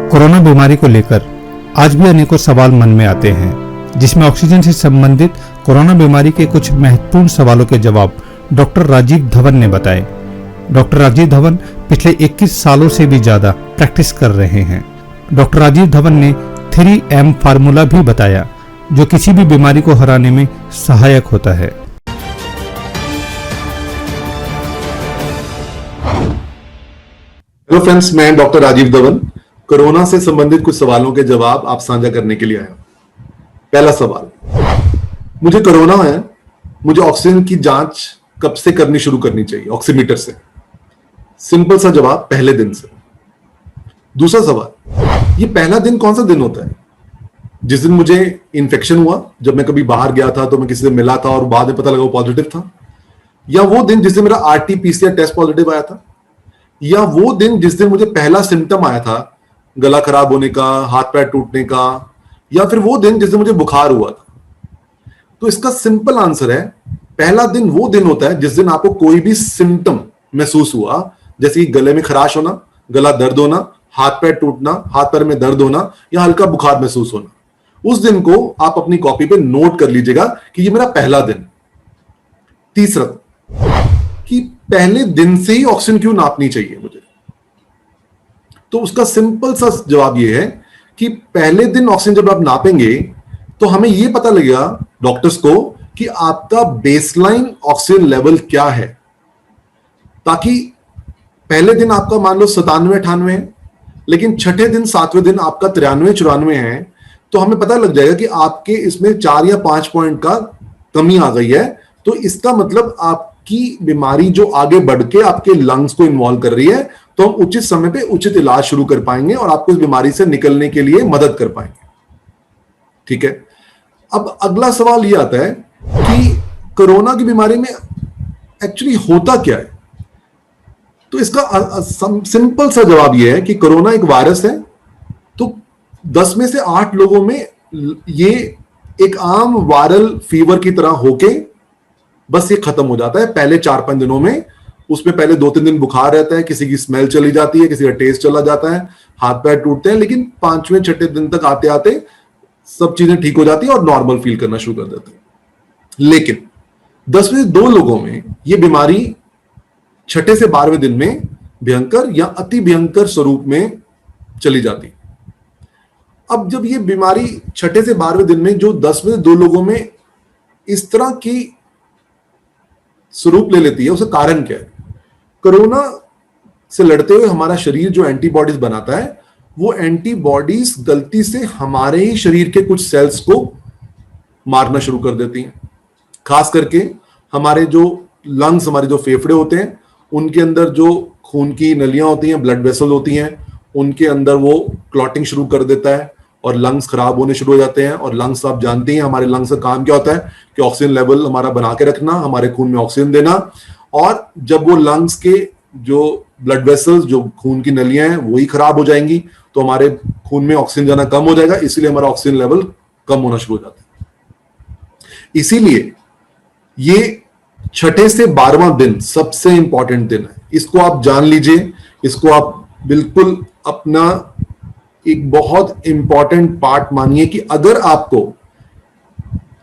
Corona बीमारी को लेकर आज भी अनेकों सवाल मन में आते हैं, जिसमें ऑक्सीजन से संबंधित कोरोना बीमारी के कुछ महत्वपूर्ण सवालों के जवाब डॉक्टर राजीव धवन ने बताए। डॉक्टर राजीव धवन पिछले 21 सालों से भी ज्यादा प्रैक्टिस कर रहे हैं। डॉक्टर राजीव धवन ने 3M फार्मूला भी बताया, जो किसी भी बीमारी को हराने में सहायक होता है। हेलो फ्रेंड्स, मैं डॉक्टर राजीव धवन कोरोना से संबंधित कुछ सवालों के जवाब आप साझा करने के लिए आया। पहला सवाल, मुझे कोरोना है, मुझे ऑक्सीजन की जांच कब से करनी शुरू करनी चाहिए ऑक्सीमीटर से? सिंपल सा जवाब, पहले दिन से। दूसरा सवाल, ये पहला दिन कौन सा दिन होता है? जिस दिन मुझे इन्फेक्शन हुआ, जब मैं कभी बाहर गया था तो मैं किसी से मिला था और बाद में पता लगा वो पॉजिटिव था? या वो दिन जिस दिन मेरा RT-PCR टेस्ट पॉजिटिव आया था? या वो दिन जिस दिन मुझे पहला सिम्टम आया था गला खराब होने का, हाथ पैर टूटने का? या फिर वो दिन जिस दिन मुझे बुखार हुआ था? तो इसका सिंपल आंसर है, पहला दिन वो दिन होता है जिस दिन आपको कोई भी सिम्टम महसूस हुआ, जैसे कि गले में खराश होना, गला दर्द होना, हाथ पैर टूटना, हाथ पैर में दर्द होना या हल्का बुखार महसूस होना। उस दिन को आप अपनी कॉपी पे नोट कर लीजिएगा कि ये मेरा पहला दिन। तीसरा, कि पहले दिन से ही ऑक्सीजन क्यों नापनी चाहिए मुझे? तो उसका सिंपल सा जवाब ये है कि पहले दिन ऑक्सीजन जब आप नापेंगे तो हमें यह पता लगेगा डॉक्टर्स को कि आपका बेसलाइन ऑक्सीजन लेवल क्या है, ताकि पहले दिन आपका मान लो 97-98 है, लेकिन छठे दिन 7वें दिन आपका 93-94 है, तो हमें पता लग जाएगा कि आपके इसमें 4 या 5 पॉइंट का कमी आ गई है। तो इसका मतलब आपकी बीमारी जो आगे बढ़ के आपके लंग्स को इन्वॉल्व कर रही है, तो हम उचित समय पे उचित इलाज शुरू कर पाएंगे और आपको इस बीमारी से निकलने के लिए मदद कर पाएंगे। ठीक है, अब अगला सवाल यह आता है कि कोरोना की बीमारी में एक्चुअली होता क्या है? तो इसका सिंपल सा जवाब यह है कि कोरोना एक वायरस है। तो 10 में से 8 लोगों में ये एक आम वायरल फीवर की तरह होके बस ये खत्म हो जाता है पहले 4-5 दिनों में। उसमें पहले 2-3 दिन बुखार रहता है, किसी की स्मेल चली जाती है, किसी का टेस्ट चला जाता है, हाथ पैर टूटते हैं, लेकिन 5वें-6ठे दिन तक आते आते सब चीजें ठीक हो जाती है और नॉर्मल फील करना शुरू कर देते हैं। लेकिन 10 में से 2 लोगों में यह बीमारी 6ठे से 12वें दिन में भयंकर या अति भयंकर स्वरूप में चली जाती। अब जब यह बीमारी 6ठे से 12वें दिन में जो 10 में से 2 लोगों में इस तरह की स्वरूप ले लेती है, उसका कारण क्या है? कोरोना से लड़ते हुए हमारा शरीर जो एंटीबॉडीज बनाता है, वो एंटीबॉडीज गलती से हमारे ही शरीर के कुछ सेल्स को मारना शुरू कर देती हैं। खास करके हमारे जो लंग्स, हमारे जो फेफड़े होते हैं, उनके अंदर जो खून की नलियां होती हैं, ब्लड वेसल होती हैं, उनके अंदर वो क्लॉटिंग शुरू कर देता है और लंग्स खराब होने शुरू हो जाते हैं। और लंग्स, आप जानते हैं हमारे लंग्स का काम क्या होता है कि ऑक्सीजन लेवल हमारा बना के रखना, हमारे खून में ऑक्सीजन देना। और जब वो लंग्स के जो ब्लड वेसल्स, जो खून की नलियां हैं, वही खराब हो जाएंगी तो हमारे खून में ऑक्सीजन जाना कम हो जाएगा, इसलिए हमारा ऑक्सीजन लेवल कम होना शुरू हो जाता है। इसीलिए ये 6ठे से 12वां दिन सबसे इंपॉर्टेंट दिन है। इसको आप जान लीजिए, इसको आप बिल्कुल अपना एक बहुत इंपॉर्टेंट पार्ट मानिए कि अगर आपको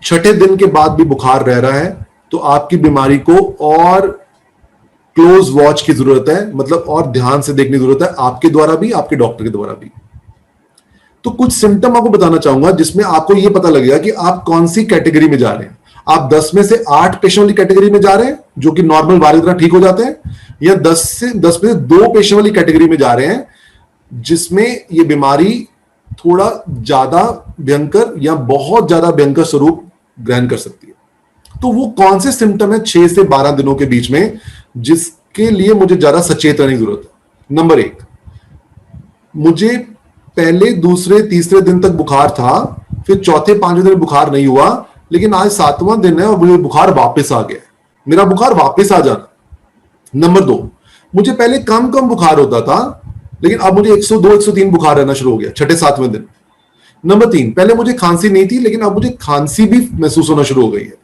6ठे दिन के बाद भी बुखार रह रहा है तो आपकी बीमारी को और क्लोज वॉच की जरूरत है, मतलब और ध्यान से देखने की जरूरत है, आपके द्वारा भी, आपके डॉक्टर के द्वारा भी। तो कुछ सिम्टम आपको बताना चाहूंगा जिसमें आपको यह पता लगेगा कि आप कौन सी कैटेगरी में जा रहे हैं। आप 10 में से 8 पेशेंट वाली कैटेगरी में जा रहे हैं जो कि नॉर्मल वायरस की तरह ठीक हो जाते हैं, या 10 में से 2 पेशेंट वाली कैटेगरी में जा रहे हैं जिसमें यह बीमारी थोड़ा ज्यादा भयंकर या बहुत ज्यादा भयंकर स्वरूप ग्रहण कर सकती है। तो वो कौन से सिम्टम है 6 से 12 दिनों के बीच में जिसके लिए मुझे ज्यादा सचेत रहने की जरूरत है? नंबर 1, मुझे पहले, दूसरे, तीसरे दिन तक बुखार था, फिर चौथे, 5वें दिन बुखार नहीं हुआ, लेकिन आज 7वां दिन है और मुझे बुखार वापस आ गया। मेरा बुखार वापस आ जाना। नंबर 2, मुझे पहले कम बुखार होता था, लेकिन अब मुझे 102-103 बुखार रहना शुरू हो गया 6ठे-7वें दिन। नंबर 3, पहले मुझे खांसी नहीं थी, लेकिन अब मुझे खांसी भी महसूस होना शुरू हो गई है।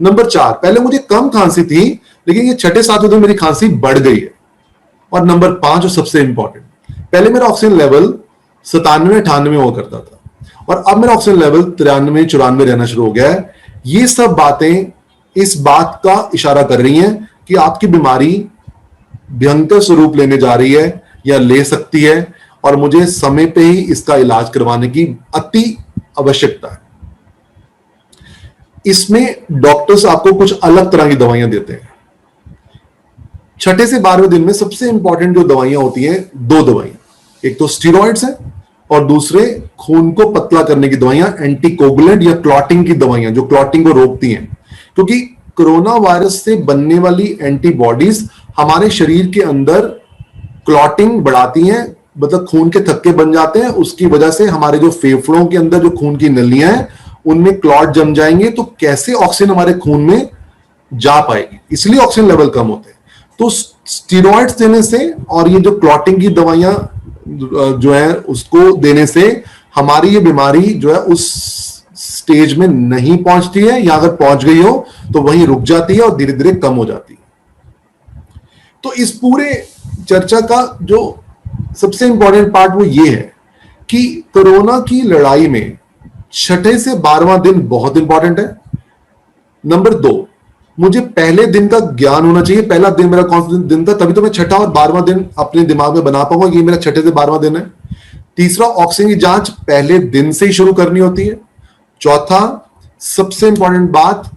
नंबर 4, पहले मुझे कम खांसी थी, लेकिन ये 6ठे-7वें दिन मेरी खांसी बढ़ गई है। और नंबर 5 और सबसे इंपॉर्टेंट, पहले मेरा ऑक्सीजन लेवल 97 98 हुआ करता था और अब मेरा ऑक्सीजन लेवल 93 94 रहना शुरू हो गया है। ये सब बातें इस बात का इशारा कर रही हैं कि आपकी बीमारी भयंकर स्वरूप लेने जा रही है या ले सकती है और मुझे समय पे ही इसका इलाज करवाने की अति आवश्यकता है। इसमें डॉक्टर्स आपको कुछ अलग तरह की दवाइयां देते हैं। छठे से 12वें दिन में सबसे इंपॉर्टेंट जो दवाइयां होती हैं, दो दवाइयां, एक तो स्टीरॉइड्स है और दूसरे खून को पतला करने की दवाइयां, एंटीकोगुलेंट या क्लॉटिंग की दवाइयां जो क्लॉटिंग को रोकती हैं। क्योंकि कोरोना वायरस से बनने वाली एंटीबॉडीज हमारे शरीर के अंदर क्लॉटिंग बढ़ाती हैं, मतलब खून के थक्के बन जाते हैं। उसकी वजह से हमारे जो फेफड़ों के अंदर जो खून की नलियां हैं उनमें क्लॉट जम जाएंगे, तो कैसे ऑक्सीजन हमारे खून में जा पाएगी, इसलिए ऑक्सीजन लेवल कम होते हैं। तो स्टीरॉइड्स देने से और ये जो क्लॉटिंग की दवाइयां जो है उसको देने से हमारी ये बीमारी जो है उस स्टेज में नहीं पहुंचती है, या अगर पहुंच गई हो तो वहीं रुक जाती है और धीरे धीरे कम हो जाती है। तो इस पूरे चर्चा का जो सबसे इंपॉर्टेंट पार्ट वो ये है कि कोरोना की लड़ाई में छठे से 12वां दिन बहुत इंपॉर्टेंट है। नंबर 2, मुझे पहले दिन का ज्ञान होना चाहिए। पहला दिन मेरा कौन सा दिन था, तभी तो मैं छठा और 12वां दिन अपने दिमाग में बना पाऊंगा। ये मेरा छठे से 12वां दिन है। तीसरा, ऑक्सीजन की जांच पहले दिन से ही शुरू करनी होती है। चौथा, सबसे इंपॉर्टेंट बात,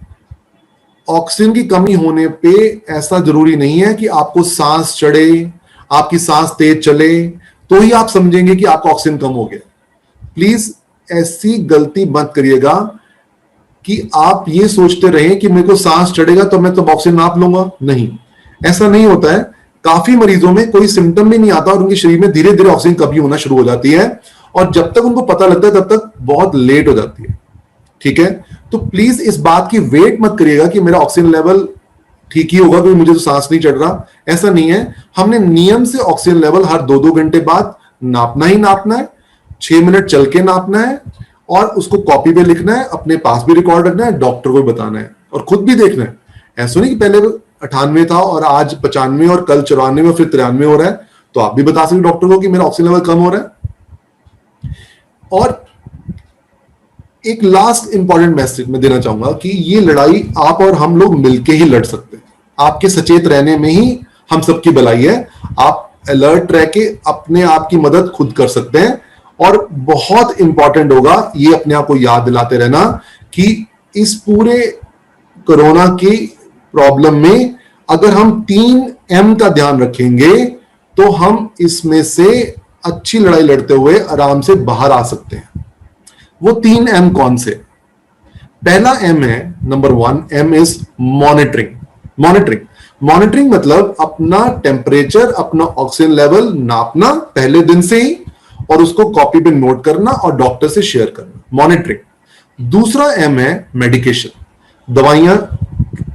ऑक्सीजन की कमी होने पे ऐसा जरूरी नहीं है कि आपको सांस चढ़े, आपकी सांस तेज चले तो ही आप समझेंगे कि आपका ऑक्सीजन कम हो गया। प्लीज ऐसी गलती मत करिएगा कि आप ये सोचते रहे कि मेरे को सांस चढ़ेगा तो मैं तो ऑक्सीजन नाप लूंगा। नहीं, ऐसा नहीं होता है। काफी मरीजों में कोई सिम्टम भी नहीं आता और उनके शरीर में धीरे धीरे ऑक्सीजन कमी होना शुरू हो जाती है और जब तक उनको पता लगता है तब तक बहुत लेट हो जाती है। ठीक है, तो प्लीज इस बात की वेट मत करिएगा कि मेरा ऑक्सीजन लेवल ठीक ही होगा क्योंकि मुझे तो सांस नहीं चढ़ रहा। ऐसा नहीं है। हमने नियम से ऑक्सीजन लेवल हर 2-2 घंटे बाद नापना ही नापना है, 6 मिनट चल के नापना है और उसको कॉपी पे लिखना है, अपने पास भी रिकॉर्ड रखना है, डॉक्टर को बताना है और खुद भी देखना है। ऐसा नहीं कि पहले 98 था और आज 95 और कल 94 और फिर 93 हो रहा है, तो आप भी बता सकते डॉक्टर को कि मेरा ऑक्सीजन लेवल कम हो रहा है। और एक लास्ट इंपॉर्टेंट मैसेज मैं देना चाहूंगा कि ये लड़ाई आप और हम लोग मिलके ही लड़ सकते हैं। आपके सचेत रहने में ही हम सबकी भलाई है। आप अलर्ट रह के अपने आप की मदद खुद कर सकते हैं और बहुत इंपॉर्टेंट होगा ये अपने आप को याद दिलाते रहना कि इस पूरे कोरोना की प्रॉब्लम में अगर हम 3M का ध्यान रखेंगे तो हम इसमें से अच्छी लड़ाई लड़ते हुए आराम से बाहर आ सकते हैं। वो 3M कौन से? पहला M है, number 1 M is monitoring. Monitoring मतलब अपना टेम्परेचर, अपना ऑक्सीजन लेवल नापना पहले दिन से ही और उसको कॉपी पे नोट करना और डॉक्टर से शेयर करना, मॉनिटरिंग। दूसरा M है मेडिकेशन। दवाइयां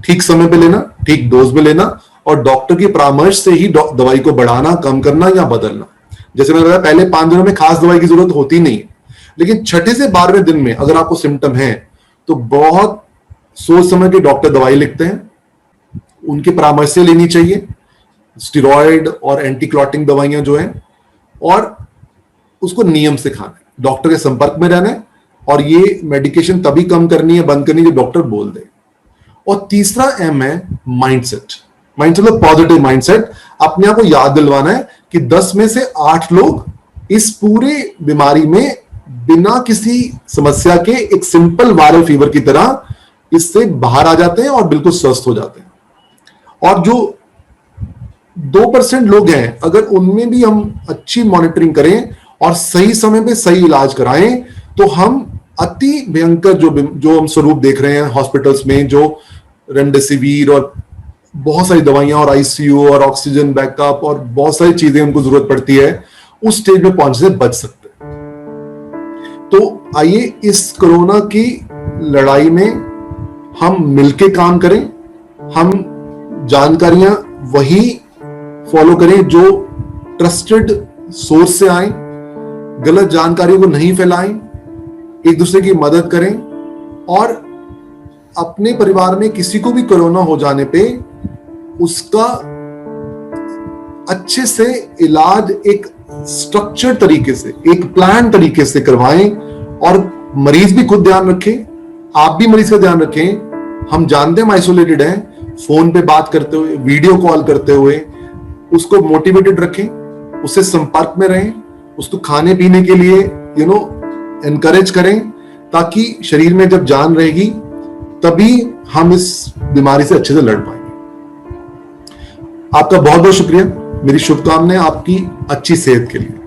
ठीक समय पे लेना, ठीक डोज में लेना और डॉक्टर की परामर्श से ही दवाई को बढ़ाना, कम करना या बदलना। जैसे मैंने बताया पहले 5 दिनों में खास दवाई की जरूरत होती नहीं है, लेकिन छठे से 12वें दिन में अगर आपको सिम्टम है तो बहुत सोच समझ के डॉक्टर दवाई लिखते हैं, उनके परामर्श से लेनी चाहिए, स्टीरॉयड और एंटी क्लॉटिंग दवाइयां जो हैं, और उसको नियम से खाना है, डॉक्टर के संपर्क में रहना है और ये मेडिकेशन तभी कम करनी है, बंद करनी है जो डॉक्टर बोल दे। और तीसरा M है माइंडसेट। माइंडसेट मतलब पॉजिटिव माइंडसेट। अपने आप को याद दिलवाना है कि 10 में से 8 लोग इस पूरे बीमारी में बिना किसी समस्या के एक सिंपल वायरल फीवर की तरह इससे बाहर आ जाते हैं और बिल्कुल स्वस्थ हो जाते हैं। और जो 2% लोग हैं, अगर उनमें भी हम अच्छी मॉनिटरिंग करें और सही समय पे सही इलाज कराएं तो हम अति भयंकर जो हम स्वरूप देख रहे हैं हॉस्पिटल्स में, जो रेमडेसिविर और बहुत सारी दवाइयां और आईसीयू और ऑक्सीजन बैकअप और बहुत सारी चीजें उनको जरूरत पड़ती है, उस स्टेज में पहुंचने से बच सकते हैं। तो आइए इस कोरोना की लड़ाई में हम मिलके काम करें, हम जानकारियां वही फॉलो करें जो ट्रस्टेड सोर्स से आए, गलत जानकारी को नहीं फैलाएं, एक दूसरे की मदद करें और अपने परिवार में किसी को भी कोरोना हो जाने पे उसका अच्छे से इलाज एक स्ट्रक्चर्ड तरीके से, एक प्लान तरीके से करवाएं और मरीज भी खुद ध्यान रखें, आप भी मरीज का ध्यान रखें। हम जानते हैं हम आइसोलेटेड हैं, फोन पे बात करते हुए, वीडियो कॉल करते हुए उसको मोटिवेटेड रखें, उससे संपर्क में रहें, उसको खाने पीने के लिए एनकरेज करें, ताकि शरीर में जब जान रहेगी तभी हम इस बीमारी से अच्छे से लड़ पाएंगे। आपका बहुत बहुत शुक्रिया, मेरी शुभकामनाएं आपकी अच्छी सेहत के लिए।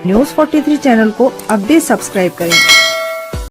न्यूज़ 43 चैनल को अब भी सब्सक्राइब करें